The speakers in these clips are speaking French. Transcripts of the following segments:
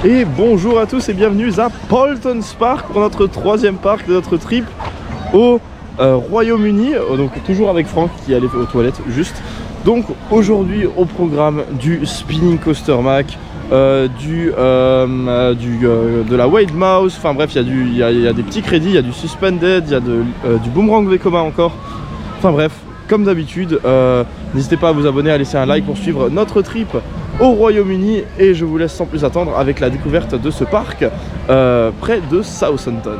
Et bonjour à tous et bienvenue à Paultons Park pour notre troisième parc de notre trip au Royaume-Uni. Donc toujours avec Franck qui allait aux toilettes juste. Donc aujourd'hui au programme du Spinning Coaster Mac, de la Wade Mouse, enfin bref il y a des petits crédits, il y a du Suspended, il y a du Boomerang Vekoma encore. Enfin bref, comme d'habitude, n'hésitez pas à vous abonner, à laisser un like pour suivre notre trip au Royaume-Uni. Et je vous laisse sans plus attendre avec la découverte de ce parc près de Southampton.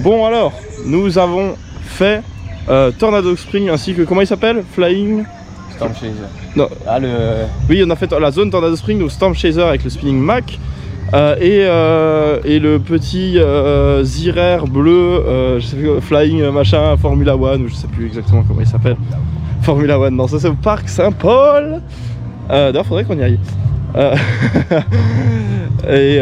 Bon alors, nous avons fait Tornado Spring ainsi que, comment il s'appelle? Flying Storm Chaser. Non. Ah, Oui, on a fait la zone Tornado Spring, donc Storm Chaser avec le Spinning Mac et le petit Zirair bleu, je sais plus, Flying machin, Formula One, ou je sais plus exactement comment il s'appelle. Formula One, non, ça c'est au parc Saint-Paul. D'ailleurs, faudrait qu'on y aille. Et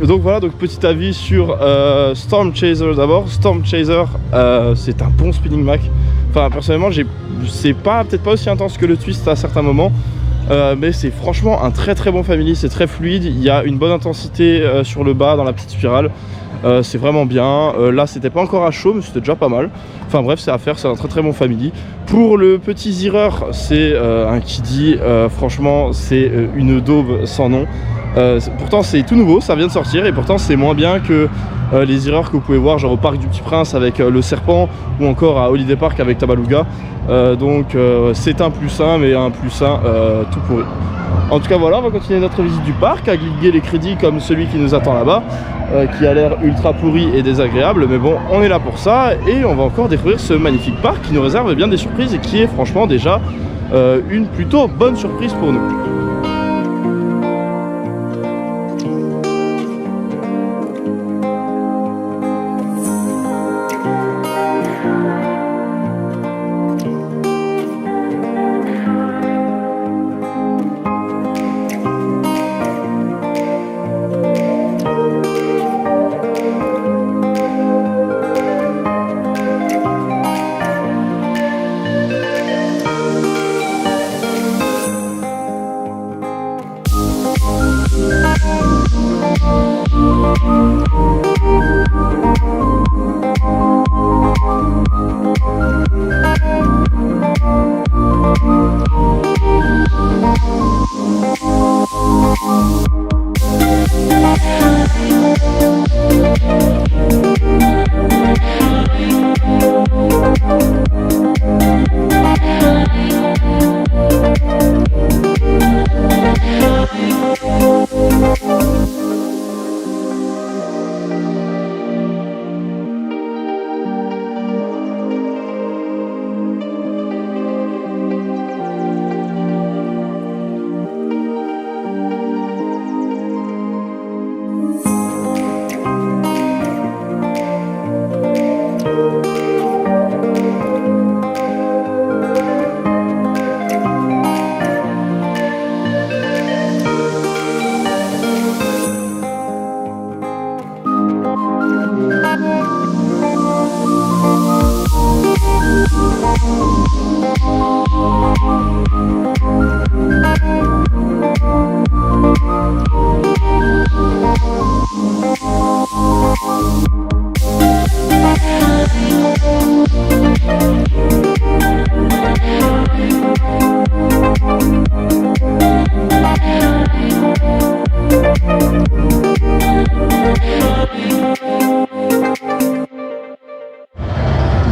donc voilà, donc petit avis sur Storm Chaser d'abord. Storm Chaser, c'est un bon spinning Mac. Enfin personnellement c'est peut-être pas aussi intense que le Twist à certains moments, mais c'est franchement un très très bon family. C'est très fluide, il y a une bonne intensité sur le bas dans la petite spirale. C'est vraiment bien. Là c'était pas encore à chaud mais c'était déjà pas mal. Enfin bref, c'est à faire, c'est un très très bon family. Pour le petit Zirair, c'est un kiddie, franchement c'est une daube sans nom. Pourtant c'est tout nouveau, ça vient de sortir et pourtant c'est moins bien que les Zirair que vous pouvez voir genre au parc du Petit Prince avec le serpent ou encore à Holiday Park avec Tabaluga. Donc c'est un plus 1 mais un plus 1 tout pourri. En tout cas voilà, on va continuer notre visite du parc, à gliguer les crédits comme celui qui nous attend là-bas, qui a l'air ultra pourri et désagréable, mais bon, on est là pour ça et on va encore découvrir ce magnifique parc qui nous réserve bien des surprises et qui est franchement déjà une plutôt bonne surprise pour nous.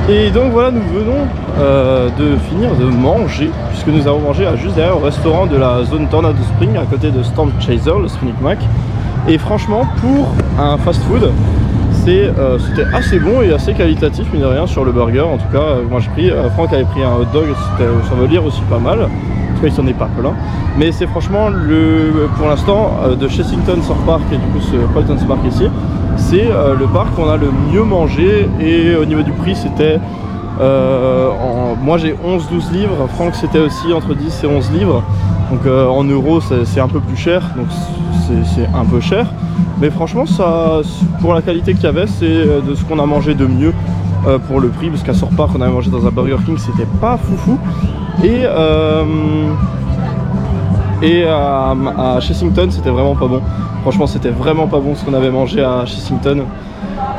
Et donc voilà, nous venons de finir de manger, puisque nous avons mangé juste derrière au restaurant de la zone Tornado Spring, à côté de Storm Chaser, le Spinning Mac. Et franchement, pour un fast-food, c'était assez bon et assez qualitatif, mine de rien, sur le burger. En tout cas, moi j'ai pris, Franck avait pris un hot dog, ça veut dire aussi pas mal. En tout cas, il s'en est pas plein. Mais c'est franchement, pour l'instant, de Chessington Surf Park et du coup ce Paultons Park ici, c'est le parc qu'on a le mieux mangé. Et au niveau du prix, c'était moi j'ai 11-12 livres, Franck c'était aussi entre 10 et 11 livres. Donc en euros c'est un peu plus cher, donc c'est un peu cher. Mais franchement, ça, pour la qualité qu'il y avait, c'est de ce qu'on a mangé de mieux pour le prix. Parce qu'à Surf Park, on avait mangé dans un Burger King, c'était pas foufou. Et à Chessington, c'était vraiment pas bon. Franchement, c'était vraiment pas bon ce qu'on avait mangé à Chessington.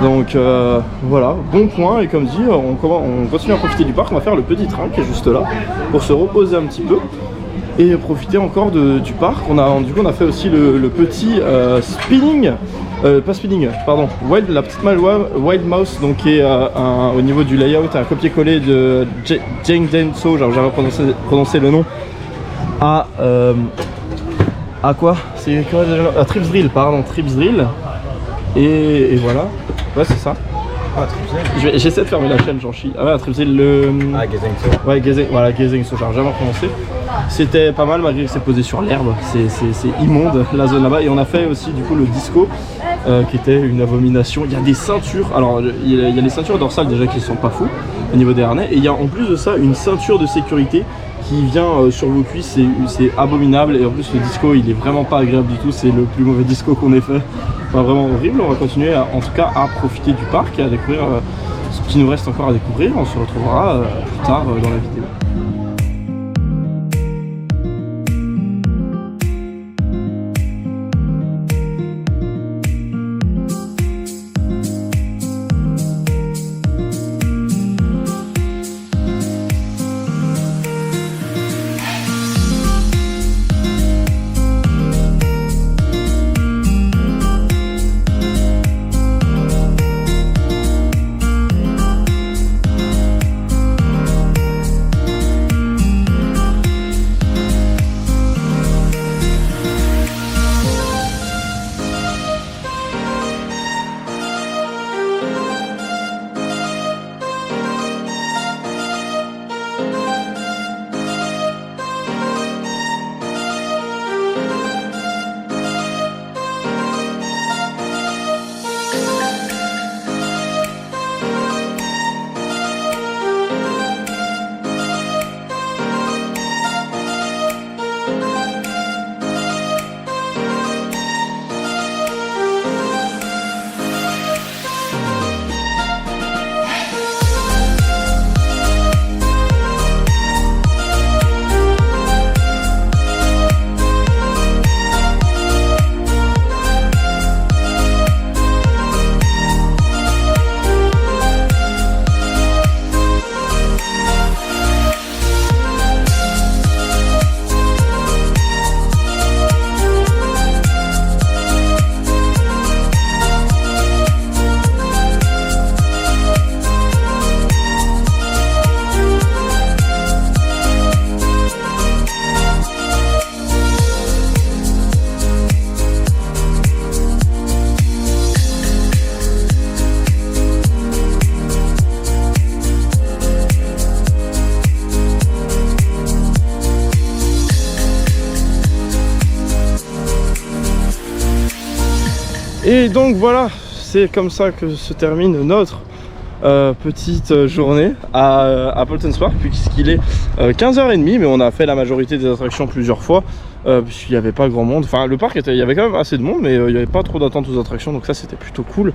Donc voilà, bon point. Et comme dit, on continue à profiter du parc. On va faire le petit train qui est juste là pour se reposer un petit peu et profiter encore du parc. Du coup on a fait aussi le petit spinning, pas spinning, pardon, la petite malle Wild Mouse, donc qui est au niveau du layout un copier-coller de Jane Denso, j'arrive jamais prononcer le nom, à quoi, c'est quoi déjà, à Trips Drill, pardon, Trips Drill, et voilà, ouais c'est ça. Ah, j'essaie de fermer la chaîne, j'en chie. Ah ouais, Trips Drill, Gazing-so. Ouais, voilà, Gazing-so, j'arrive jamais à prononcer. C'était pas mal malgré que c'est posé sur l'herbe, c'est immonde la zone là-bas. Et on a fait aussi du coup le disco qui était une abomination. Il y a des ceintures, alors il y a les ceintures dorsales déjà qui sont pas fous au niveau des harnais. Et il y a en plus de ça une ceinture de sécurité qui vient sur vos cuisses, c'est abominable. Et en plus le disco il est vraiment pas agréable du tout, c'est le plus mauvais disco qu'on ait fait. Enfin, vraiment horrible. On va continuer en tout cas à profiter du parc et à découvrir ce qui nous reste encore à découvrir. On se retrouvera plus tard dans la vidéo. Et donc voilà, c'est comme ça que se termine notre petite journée à Paultons Park, puisqu'il est 15h30, mais on a fait la majorité des attractions plusieurs fois, puisqu'il n'y avait pas grand monde. Enfin, le parc, il y avait quand même assez de monde, mais il n'y avait pas trop d'attente aux attractions, donc ça c'était plutôt cool.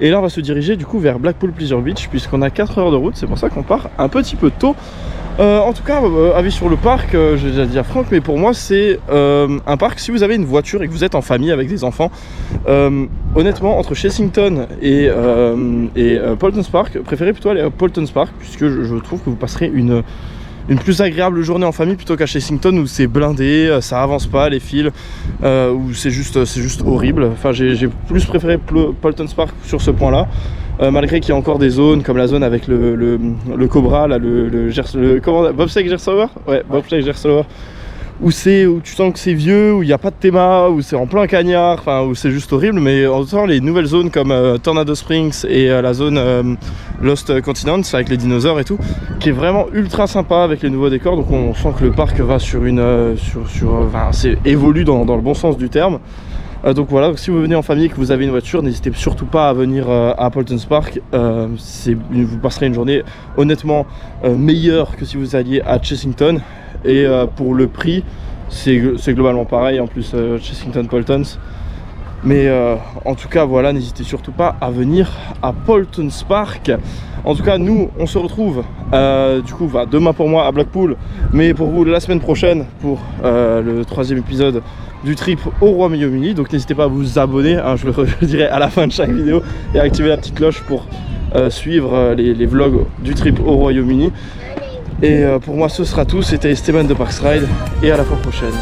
Et là on va se diriger du coup vers Blackpool Pleasure Beach, puisqu'on a 4 heures de route, c'est pour ça qu'on part un petit peu tôt. En tout cas, avis sur le parc, j'ai déjà dit à Franck, mais pour moi c'est un parc, si vous avez une voiture et que vous êtes en famille avec des enfants, honnêtement, entre Chessington et Paultons Park, préférez plutôt aller à Paultons Park, puisque je trouve que vous passerez une plus agréable journée en famille plutôt qu'à Chessington où c'est blindé, ça avance pas les fils, où c'est juste horrible. Enfin, j'ai plus préféré Paultons Park sur ce point là. Malgré qu'il y a encore des zones comme la zone avec le Cobra, là, Bobsleigh Gerstlauer, ouais, Bobsleigh Gerstlauer, où tu sens que c'est vieux, où il n'y a pas de théma, où c'est en plein cagnard, enfin où c'est juste horrible. Mais en temps les nouvelles zones comme Tornado Springs et la zone Lost Continent avec les dinosaures et tout, qui est vraiment ultra sympa avec les nouveaux décors. Donc on sent que le parc va sur enfin, c'est évolue dans le bon sens du terme. Donc voilà, donc si vous venez en famille et que vous avez une voiture, n'hésitez surtout pas à venir à Paultons Park. Vous passerez une journée honnêtement meilleure que si vous alliez à Chessington. Et pour le prix, c'est globalement pareil, en plus Chessington Paultons. Mais en tout cas voilà, n'hésitez surtout pas à venir à Paultons Park. En tout cas nous on se retrouve du coup demain pour moi à Blackpool, mais pour vous la semaine prochaine pour le 3e épisode du trip au Royaume-Uni. Donc n'hésitez pas à vous abonner, hein, je le dirai à la fin de chaque vidéo, et à activer la petite cloche pour suivre les vlogs du trip au Royaume-Uni. Et pour moi ce sera tout, c'était Esteban de Parks Ride, et à la fois prochaine.